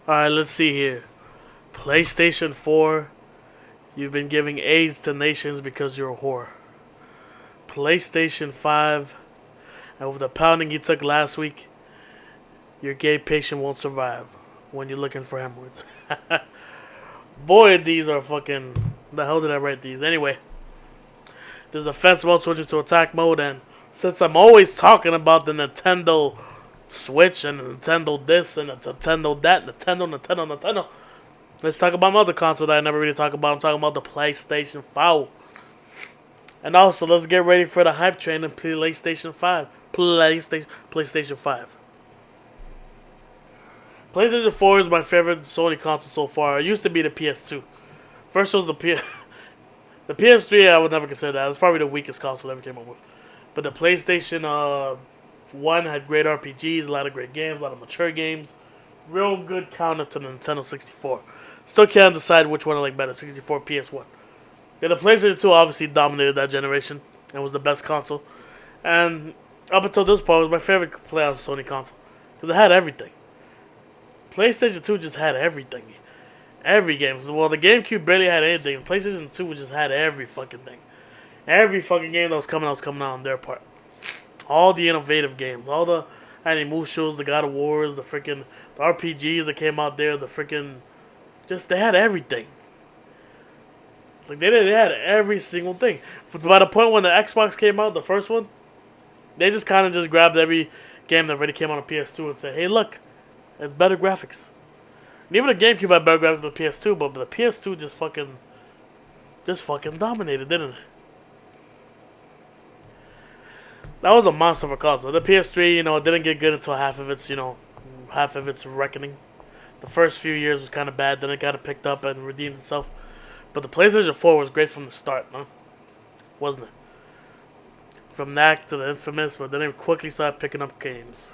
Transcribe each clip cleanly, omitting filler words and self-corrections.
Alright, let's see here. PlayStation 4, you've been giving AIDS to nations because you're a whore. PlayStation 5, and with the pounding you took last week, your gay patient won't survive when you're looking for hemorrhoids. Boy, these are fucking... The hell did I write these? Anyway, there's a defense mode switching to attack mode, and since I'm always talking about the Nintendo Switch and the Nintendo this and the Nintendo that, Nintendo, let's talk about another console that I never really talk about. I'm talking about the PlayStation 5. And also, let's get ready for the hype train in PlayStation 5. PlayStation 5. PlayStation 4 is my favorite Sony console so far. It used to be the PS2. First was the the PS3. I would never consider that. It's probably the weakest console I ever came up with. But the PlayStation 1 had great RPGs, a lot of great games, a lot of mature games. Real good counter to the Nintendo 64. Still can't decide which one I like better, 64 PS1. Yeah, the PlayStation 2 obviously dominated that generation and was the best console. And up until this point, it was my favorite Sony console. Because it had everything. PlayStation 2 just had everything. Every game. Well, the GameCube barely had anything. PlayStation 2 just had every fucking thing. Every fucking game that was coming out on their part. All the innovative games. All the Musho's, the God of Wars, the freaking the RPGs that came out there, the freaking... Just, they had everything. Like, they had every single thing. But by the point when the Xbox came out, the first one, they just kind of just grabbed every game that already came out on PS2 and said, hey, look, it's better graphics. And even the GameCube had better graphics than the PS2, but the PS2 just fucking dominated, didn't it? That was a monster of a console. The PS3, didn't get good until half of its reckoning. The first few years was kind of bad, then it got picked up and redeemed itself. But the PlayStation 4 was great from the start, huh? Wasn't it? From that to the infamous, but then it quickly started picking up games.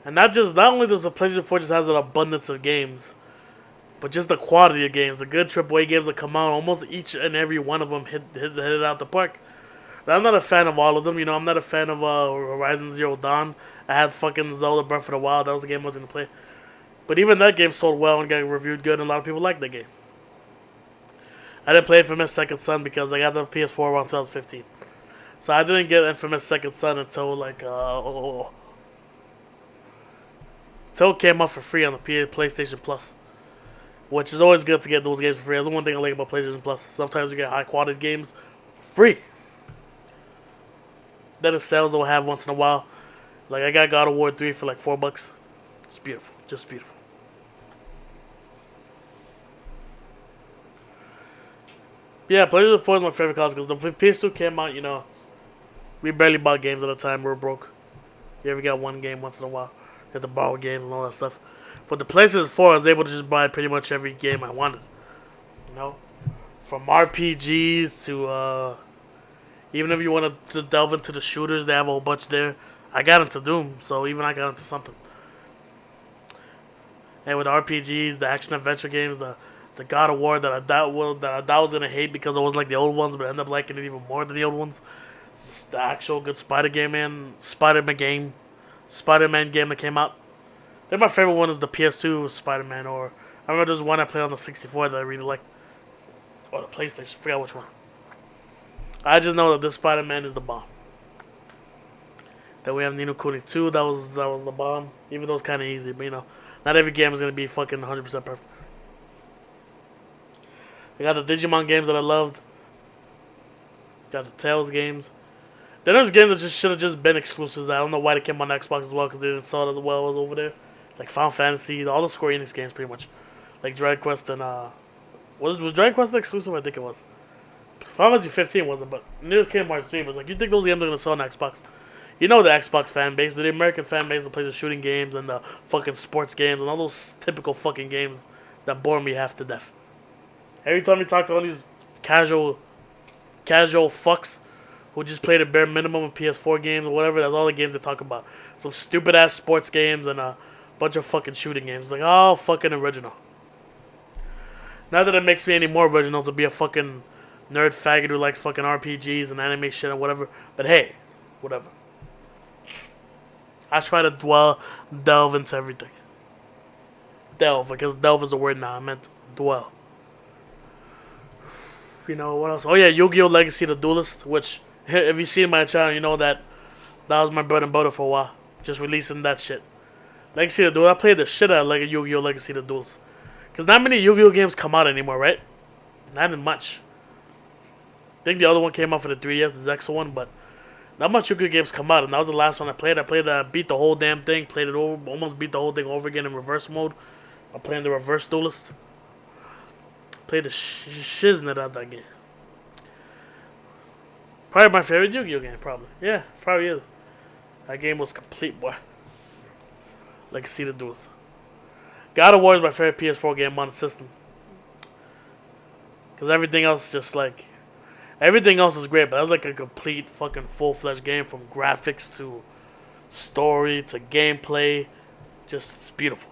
And not only does the PlayStation 4 just has an abundance of games, but just the quality of games, the good AAA games that come out, almost each and every one of them hit it out the park. But I'm not a fan of all of them, I'm not a fan of Horizon Zero Dawn. I had fucking Zelda Breath of the Wild, that was the game I was going to play. But even that game sold well and got reviewed good, and a lot of people liked that game. I didn't play Infamous Second Son because I got the PS4 around 2015. So I didn't get Infamous Second Son until until it came out for free on the PlayStation Plus. Which is always good to get those games for free. That's the one thing I like about PlayStation Plus. Sometimes you get high quality games free. Then the sales they'll have once in a while. Like I got God of War 3 for like $4. It's beautiful. Just beautiful. Yeah, PlayStation 4 is my favorite console because the PS2 came out, we barely bought games at a time. We were broke. You ever got one game once in a while? You had to borrow games and all that stuff. But the PlayStation 4, I was able to just buy pretty much every game I wanted. From RPGs to, even if you wanted to delve into the shooters, they have a whole bunch there. I got into Doom, so even I got into something. And with RPGs, the action-adventure games, the God of War that I thought was going to hate because it wasn't like the old ones, but I ended up liking it even more than the old ones. It's the actual good Spider-Man game that came out. I think my favorite one is the PS2 Spider-Man, or I remember there's one I played on the 64 that I really liked. Or the PlayStation, I forgot which one. I just know that this Spider-Man is the bomb. Then we have Ni no Kuni 2, that was the bomb. Even though it's kind of easy, but not every game is going to be fucking 100% perfect. I got the Digimon games that I loved. Got the Tales games. Then there's games that just should have just been exclusives. I don't know why they came on Xbox as well, because they didn't sell it as well as over there. Like Final Fantasy, all the Square Enix games pretty much. Like Dragon Quest and was Dragon Quest exclusive? I think it was. Final Fantasy 15 wasn't, but neither came March 3. But like, you think those games are gonna sell on Xbox? The Xbox fan base, the American fan base that plays the shooting games and the fucking sports games and all those typical fucking games that bore me half to death. Every time you talk to all these casual fucks who just play the bare minimum of PS4 games or whatever, that's all the games they talk about. Some stupid ass sports games and a bunch of fucking shooting games. Like, oh, fucking original. Not that it makes me any more original to be a fucking nerd faggot who likes fucking RPGs and anime shit and whatever. But hey, whatever. I try to delve into everything. Delve, because delve is a word now. I meant dwell. You know what else? Oh yeah, Yu-Gi-Oh! Legacy the Duelist, which if you see my channel, you know that was my bread and butter for a while. Just releasing that shit. Legacy the Duelist, I played the shit out of like a Yu-Gi-Oh! Legacy the Duelist. Because not many Yu-Gi-Oh! Games come out anymore, right? Not in much. I think the other one came out for the 3DS, the Zexa one, but not much Yu-Gi-Oh! Games come out, and that was the last one I played. Beat the whole damn thing, played it over, almost beat the whole thing over again in reverse mode. I'm playing the reverse duelist. Played the shiznit out that game. Probably my favorite Yu-Gi-Oh! Game, probably. Yeah, it probably is. That game was complete, boy. Like see the duels. God of War is my favorite PS4 game on the system. Because everything else just like... Everything else is great, but that was like a complete fucking full-fledged game from graphics to story to gameplay. Just, it's beautiful.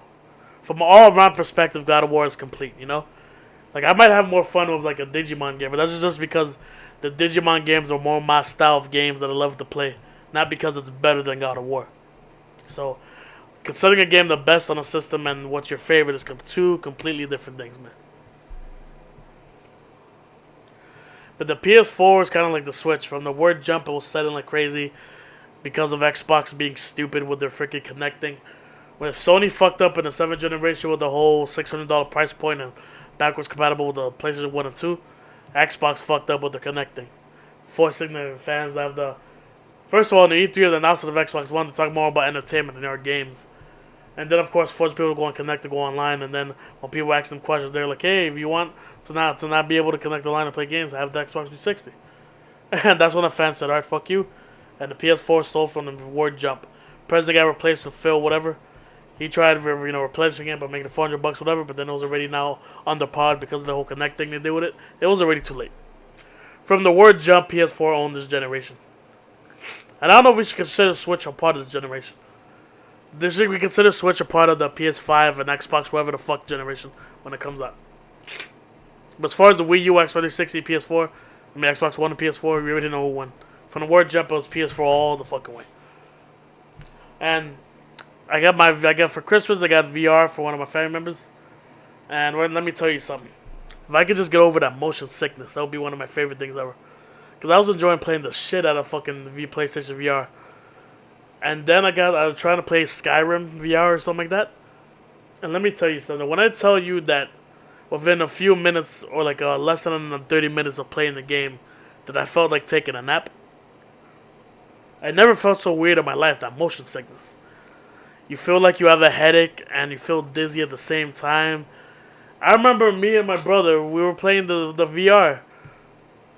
From an all-around perspective, God of War is complete, you know? Like, I might have more fun with like a Digimon game, but that's just because the Digimon games are more my style of games that I love to play. Not because it's better than God of War. So, considering a game the best on a system and what's your favorite is two completely different things, man. But the PS4 is kind of like the Switch. From the word jump, it was selling like crazy because of Xbox being stupid with their freaking connecting. When Sony fucked up in the 7th generation with the whole $600 price point and backwards compatible with the PlayStation 1 and 2, Xbox fucked up with the connecting, forcing the fans to have the... First of all, in the E3, the announcement of Xbox One to talk more about entertainment and their games. And then, of course, force people to go and connect to go online. And then when people ask them questions, they're like, hey, if you want to not be able to connect the line and play games, have the Xbox 360. And that's when the fans said, alright, fuck you. And the PS4 sold from the word jump. President got replaced with Phil, whatever. He tried, replenishing it by making it $400, whatever. But then it was already now under par because of the whole connect thing they did with it. It was already too late. From the word jump, PS4 owned this generation. And I don't know if we should consider Switch a part of this generation. Should we consider Switch a part of the PS5 and Xbox, whatever the fuck generation, when it comes out? But as far as the Wii U, Xbox 360, PS4, Xbox One and PS4, we already know who won. From the word jump, it was PS4 all the fucking way. And I got for Christmas, I got VR for one of my family members. And let me tell you something. If I could just get over that motion sickness, that would be one of my favorite things ever. Because I was enjoying playing the shit out of fucking PlayStation VR. And then I was trying to play Skyrim VR or something like that. And let me tell you something. When I tell you that within a few minutes or like less than 30 minutes of playing the game, that I felt like taking a nap. I never felt so weird in my life, that motion sickness. You feel like you have a headache and you feel dizzy at the same time. I remember me and my brother, we were playing the VR.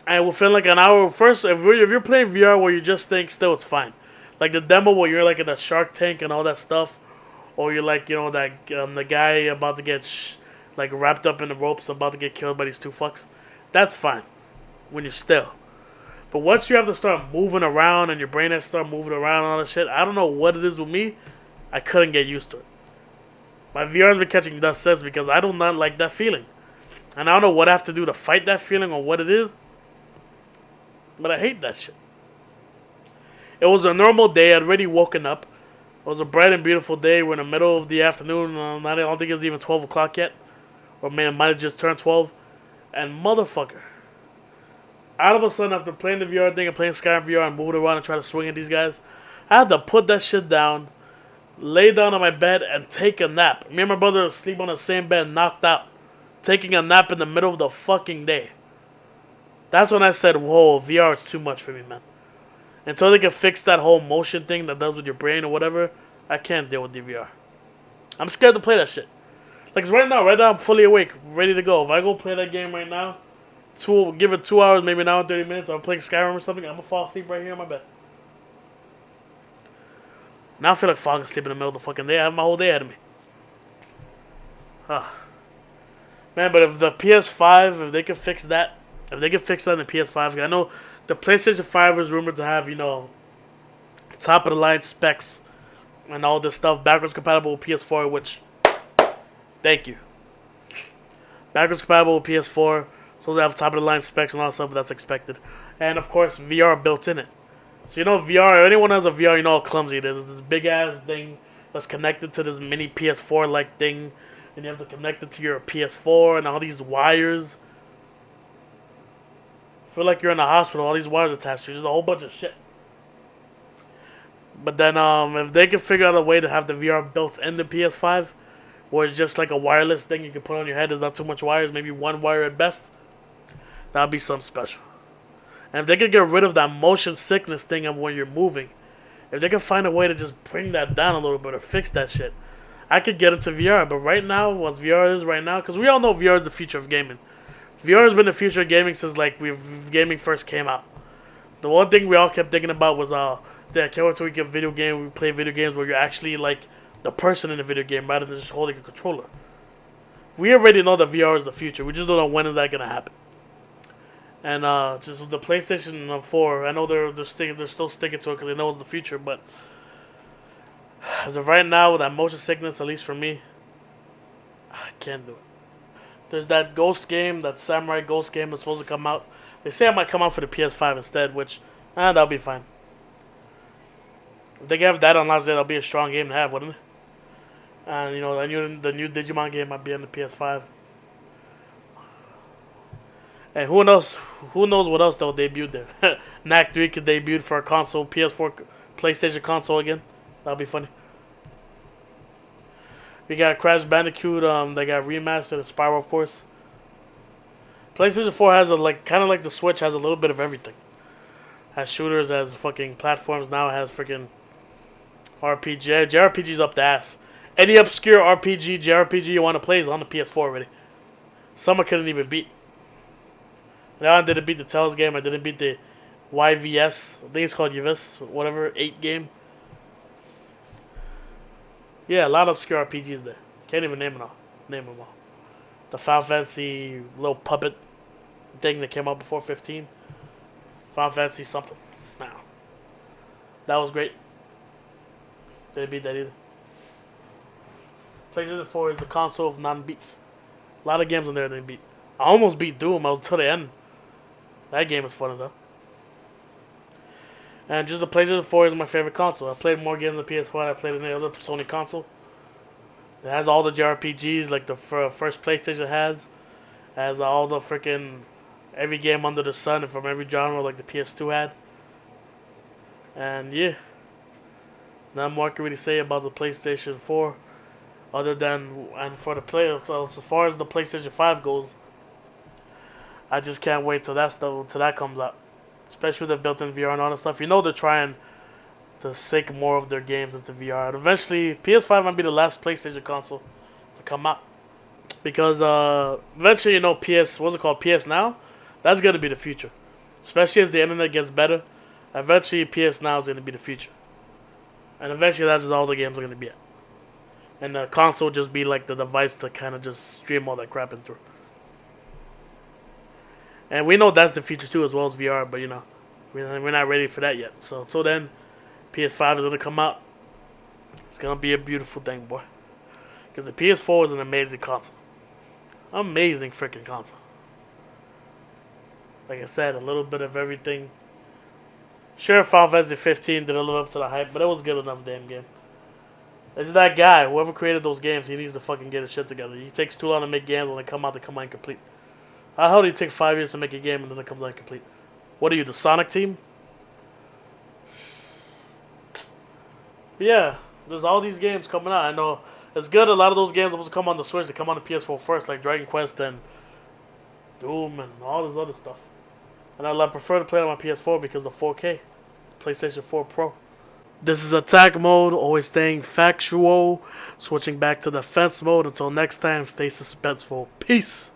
And within like an hour, first, if you're playing VR where you just think still, it's fine. Like the demo where you're like in the Shark Tank and all that stuff. Or you're like, that the guy about to get like wrapped up in the ropes, about to get killed by these two fucks. That's fine when you're still. But once you have to start moving around and your brain has to start moving around and all that shit, I don't know what it is with me. I couldn't get used to it. My VR's been catching dust since because I do not like that feeling. And I don't know what I have to do to fight that feeling or what it is. But I hate that shit. It was a normal day. I'd already woken up. It was a bright and beautiful day. We're in the middle of the afternoon. I don't think it's even 12 o'clock yet. Or man, it might have just turned 12. And motherfucker. Out of a sudden, after playing the VR thing and playing Skyrim VR and moving around and trying to swing at these guys, I had to put that shit down, lay down on my bed, and take a nap. Me and my brother were sleep on the same bed, knocked out. Taking a nap in the middle of the fucking day. That's when I said, whoa, VR is too much for me, man. Until they can fix that whole motion thing that does with your brain or whatever, I can't deal with the VR. I'm scared to play that shit. Like, right now I'm fully awake, ready to go. If I go play that game right now, give it 2 hours, maybe an hour and 30 minutes, I'm playing Skyrim or something, I'm going to fall asleep right here in my bed. Now I feel like falling asleep in the middle of the fucking day. I have my whole day ahead of me. Man, but if the PS5, if they could fix that, in the PS5, I know the PlayStation 5 is rumored to have, top of the line specs and all this stuff, backwards compatible with PS4, which, thank you. Backwards compatible with PS4, so they have top of the line specs and all that stuff, but that's expected. And of course, VR built in it. So you know VR. Anyone has a VR, you know how clumsy it is. It's this big ass thing that's connected to this mini PS4 like thing, and you have to connect it to your PS4 and all these wires. I feel like you're in a hospital. All these wires attached to you. Just a whole bunch of shit. But then, if they can figure out a way to have the VR built in the PS5, or it's just like a wireless thing you can put on your head, there's not too much wires, maybe one wire at best, that'd be something special. And if they could get rid of that motion sickness thing of when you're moving, if they can find a way to just bring that down a little bit or fix that shit, I could get into VR. But right now, what VR is right now, because we all know VR is the future of gaming. VR has been the future of gaming since like gaming first came out. The one thing we all kept thinking about was that can't wait till we get video game. We play video games where you're actually like the person in the video game rather than just holding a controller. We already know that VR is the future. We just don't know when is that gonna happen. And just the PlayStation 4, I know they're still sticking to it because they know it's the future. But as of right now, with that motion sickness, at least for me, I can't do it. There's that Ghost game, that Samurai Ghost game that's supposed to come out. They say it might come out for the PS5 instead, which that'll be fine. If they can have that on launch day, that'll be a strong game to have, wouldn't it? And you know, the new Digimon game might be on the PS5. And who knows? Who knows what else they'll debut there? Knack 3 could debut for a console, PS4, PlayStation console again. That'll be funny. We got Crash Bandicoot. They got remastered, and Spyro, of course. PlayStation 4 has kind of like the Switch, has a little bit of everything. Has shooters, has fucking platforms now. It has freaking RPG. JRPG's up the ass. Any obscure RPG, JRPG you want to play is on the PS4 already. Some I couldn't even beat. Now I didn't beat the Tales game. I didn't beat the YVS. I think it's called YVS, whatever, 8 game. Yeah, a lot of obscure RPGs there. Can't even name them all. The Final Fantasy little puppet thing that came out before 15. Final Fantasy something. Nah. That was great. Didn't beat that either. PlayStation 4 is the console of non-beats. A lot of games on there I didn't beat. I almost beat Doom. I was until the end. That game is fun as hell. And just the PlayStation 4 is my favorite console. I played more games on the PS4 than I played in any other Sony console. It has all the JRPGs like the first PlayStation has. It has all the freaking every game under the sun from every genre like the PS2 had. And yeah, not more I can really say about the PlayStation 4, other than and for the play. So as far as the PlayStation 5 goes, I just can't wait till that comes out. Especially with the built-in VR and all that stuff. You know they're trying to sink more of their games into VR. And eventually, PS5 might be the last PlayStation console to come out. Because eventually, you know, PS Now? That's going to be the future. Especially as the internet gets better. Eventually, PS Now is going to be the future. And eventually, that's just all the games are going to be at. And the console will just be like the device to kind of just stream all that crap in through. And we know that's the future too, as well as VR, but you know, we're not ready for that yet. So until then, PS5 is going to come out. It's going to be a beautiful thing, boy. Because the PS4 is an amazing console. Amazing freaking console. Like I said, a little bit of everything. Sure, Final Fantasy 15 didn't live up to the hype, but it was a good enough damn game. It's that guy, whoever created those games, he needs to fucking get his shit together. He takes too long to make games when they come out incomplete. How do you take 5 years to make a game and then it comes out incomplete? What are you, the Sonic team? But yeah, there's all these games coming out. I know it's good. A lot of those games are supposed to come on the Switch. They come on the PS4 first, like Dragon Quest and Doom and all this other stuff. And I prefer to play it on my PS4 because the 4K, PlayStation 4 Pro. This is attack mode, always staying factual. Switching back to defense mode. Until next time, stay suspenseful. Peace.